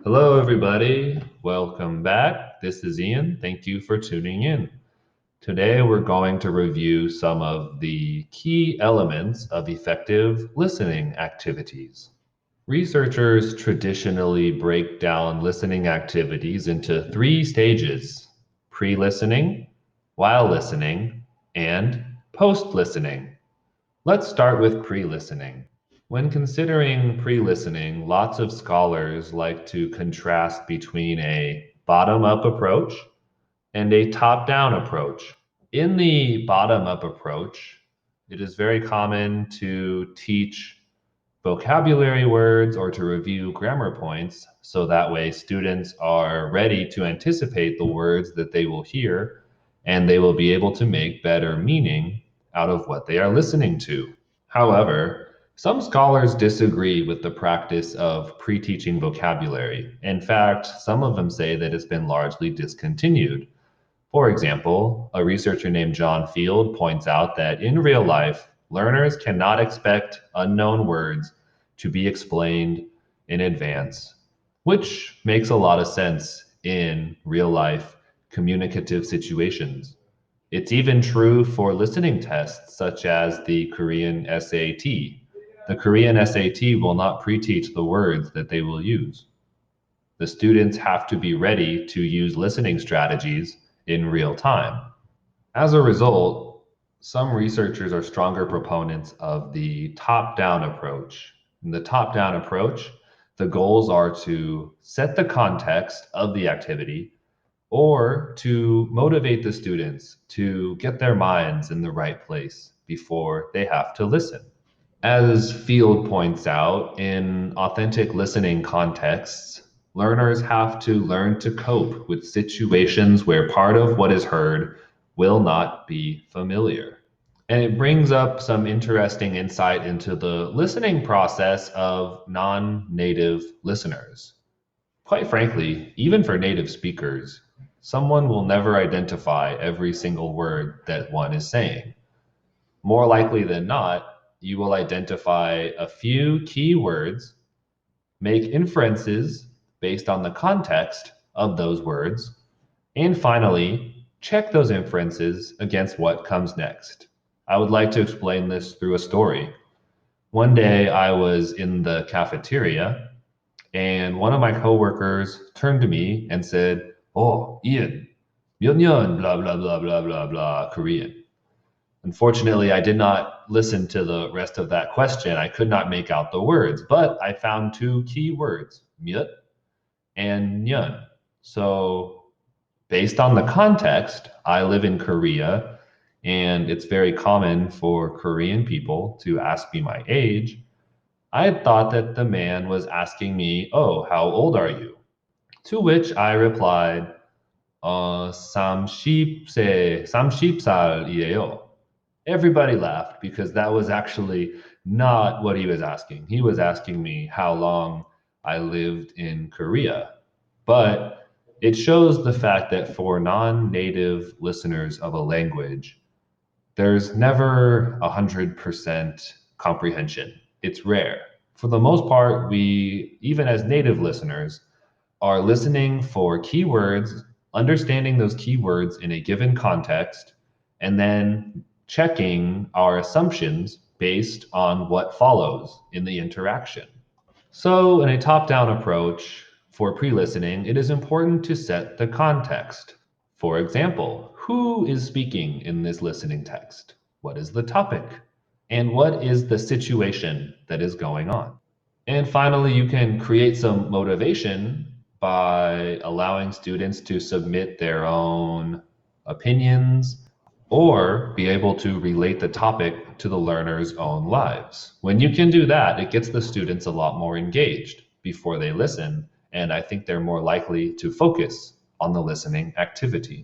Hello, everybody. Welcome back. This is Ian. Thank you for tuning in. Today, we're going to review some of the key elements of effective listening activities. Researchers traditionally break down listening activities into three stages: pre-listening, while listening, and post-listening. Let's start with pre-listening. When considering pre-listening, lots of scholars like to contrast between a bottom-up approach and a top-down approach. In the bottom-up approach, it is very common to teach vocabulary words or to review grammar points, so that way students are ready to anticipate the words that they will hear and they will be able to make better meaning out of what they are listening to. However, some scholars disagree with the practice of pre-teaching vocabulary. In fact, some of them say that it's been largely discontinued. For example, a researcher named John Field points out that in real life, learners cannot expect unknown words to be explained in advance, which makes a lot of sense in real life communicative situations. It's even true for listening tests such as the Korean SAT. The Korean SAT will not pre-teach the words that they will use. The students have to be ready to use listening strategies in real time. As a result, some researchers are stronger proponents of the top-down approach. In the top-down approach, the goals are to set the context of the activity or to motivate the students to get their minds in the right place before they have to listen. As Field points out, in authentic listening contexts, learners have to learn to cope with situations where part of what is heard will not be familiar. And it brings up some interesting insight into the listening process of non-native listeners. Quite frankly, even for native speakers, someone will never identify every single word that one is saying. More likely than not, you will identify a few key words, make inferences based on the context of those words, and finally, check those inferences against what comes next. I would like to explain this through a story. One day I was in the cafeteria and one of my coworkers turned to me and said, "Oh, Ian, 몇 년, blah, blah, blah, blah, blah, blah, Korean." Unfortunately, I did not listen to the rest of that question. I could not make out the words, but I found two key words, 몇 and 년. So, based on the context, I live in Korea, and it's very common for Korean people to ask me my age. I had thought that the man was asking me, "Oh, how old are you?" To which I replied, 30살이에요. Everybody laughed because that was actually not what he was asking. He was asking me how long I lived in Korea. But it shows the fact that for non-native listeners of a language, there's never 100% comprehension. It's rare. For the most part, we, even as native listeners, are listening for keywords, understanding those keywords in a given context, and then checking our assumptions based on what follows in the interaction. So, in a top-down approach for pre-listening, it is important to set the context. For example, who is speaking in this listening text? What is the topic? And what is the situation that is going on? And finally, you can create some motivation by allowing students to submit their own opinions or be able to relate the topic to the learner's own lives. When you can do that, it gets the students a lot more engaged before they listen, and I think they're more likely to focus on the listening activity.